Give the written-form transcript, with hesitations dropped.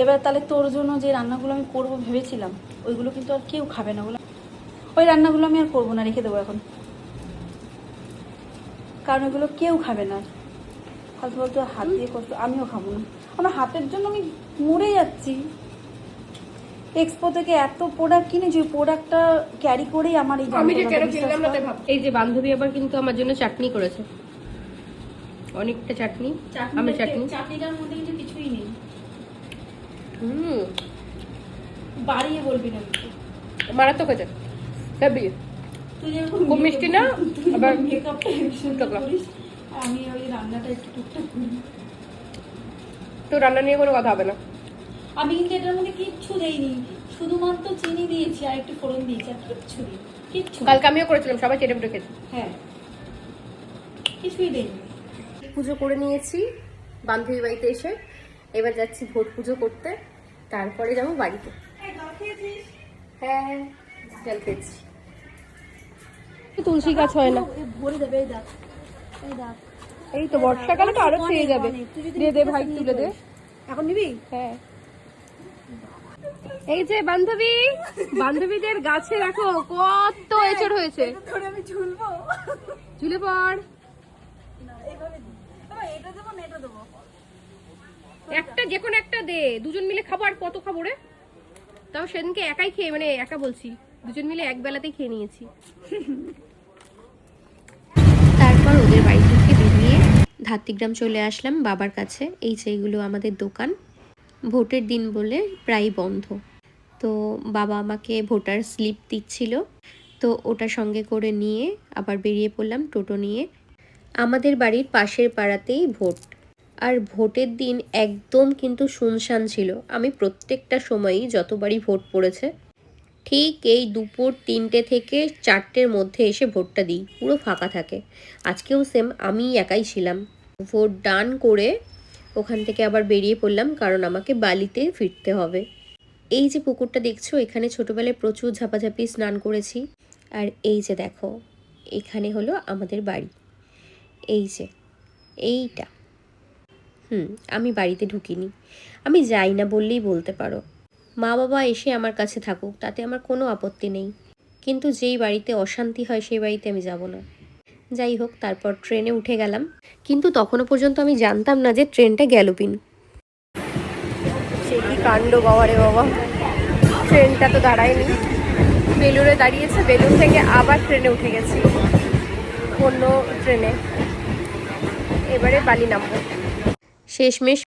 এবার তাহলে তোর জন্য যে রান্নাগুলো আমি করবো ভেবেছিলাম ওইগুলো কিন্তু আর কেউ খাবে না বলে ওই রান্নাগুলো আমি আর করবো না, রেখে দেবো এখন, কারণ ওইগুলো কেউ খাবে না। ফালতু ফালতু হাত দিয়ে করতো, আমিও খাবো না। আমার হাতের জন্য আমি মরে যাচ্ছি। এক্সপো থেকে এত প্রোডাক্ট কিনেছি, ওই প্রোডাক্টটা ক্যারি করেই আমার এই আমি যে কেন কিনলাম না তাই ভাব। এই যে বান্ধবী আবার কিন্তু আমার জন্য চাটনি করেছে, অনেকটা চাটনি। আমি চাটনিটার মধ্যে কিন্তু কিছুই নেই। হুম, বাড়িয়ে বলবি না মারাত্মক হয়েছে, হেভি। তুই যেরকম খুব মিষ্টি না, আবার মেকআপটা করিস, আমি ওই রান্নাটা একটু টুকটাক করি। তো রান্না নিয়ে কোনো কথা হবে না। আমি কিন্তু এটার মধ্যে কিচ্ছু দেইনি, শুধুমাত্র চিনি দিয়েছি আর একটু ফোড়ন দিয়েছি, আর কিচ্ছু দিই কিচ্ছু। কালকে আমিও করেছিলাম, সবাই চেটে পুটে খেয়েছি। হ্যাঁ, কিছুই দেইনি। পুজো করে নিয়েছি বান্ধবী বাড়িতে এসে, এবার যাচ্ছি ভোট পুজো করতে, তারপরে যাবো বাড়িতে। হ্যাঁ, জল খেয়েছি। তুলসী গাছ হয় না, ভরে দেবে, এই দেখ, এই দেখ। এই তো বর্ষাকালে তো আরো পেয়ে যাবে। দে দে ভাই, তুলে দে। এখন নিবি? হ্যাঁ, এই যে বান্ধবী, বান্ধবীদের গাছে রাখো কত এচড় হয়েছে। ধরে আমি ঝুলবো, ঝুলে পড়। এইভাবে এটা দেবো না এটা দেবো? একটা যে কোনো একটা দে, দুজন মিলে খাবো। আর কত খাবো রে? তাও সেদিনকে একাই খেয়ে, মানে একা বলছি, দুজন মিলে এক বেলাতেই খেয়ে নিয়েছি। তারপর ওদের বাড়ি থেকে বেরিয়ে ধাত্রীগ্রাম চলে আসলাম বাবার কাছে। এই যে এগুলো আমাদের দোকান, ভোটের দিন বলে প্রায় বন্ধ। তো বাবা আমাকে ভোটার স্লিপ দিচ্ছিল, তো ওটা সঙ্গে করে নিয়ে আবার বেরিয়ে পড়লাম টোটো নিয়ে। আমাদের বাড়ির পাশের পাড়াতেই ভোট, আর ভোটের দিন একদম কিন্তু শুনশান ছিল। আমি প্রত্যেকটা সময়ই যতবারই ভোট পড়েছে ঠিক এই দুপুর 3টে থেকে 4টের মধ্যে এসে ভোটটা দিই, পুরো ফাঁকা থাকে। আজকেও সেম, আমি একাই ছিলাম। ভোট ডান করে ওখান থেকে আবার বেরিয়ে পড়লাম, কারণ আমাকে বালিতে ফিরতে হবে। এই যে পুকুরটা দেখছো, এখানে ছোটোবেলায় প্রচুর ঝাপাঝাপি স্নান করেছি। আর এই যে দেখো, এখানে হলো আমাদের বাড়ি। এই যে এইটা, আমি বাড়িতে ঢুকিনি, আমি যাই না বললেই বলতে পারো। মা বাবা এসে আমার কাছে থাকুক, তাতে আমার কোনো আপত্তি নেই, কিন্তু যেই বাড়িতে অশান্তি হয় সেই বাড়িতে আমি যাব না। যাই হোক, তারপর ট্রেনে উঠে গেলাম, কিন্তু তখনও পর্যন্ত আমি জানতাম না যে ট্রেনটা গ্যালোপিন। সে কি কাণ্ড বাবা রে বাবা, ট্রেনটা তো দাঁড়ায়নি, বেলুড়ে দাঁড়িয়েছে, বেলুড় থেকে আবার ট্রেনে উঠে গেছি অন্য ট্রেনে, এবারে বালি নামবো। শেষমেশ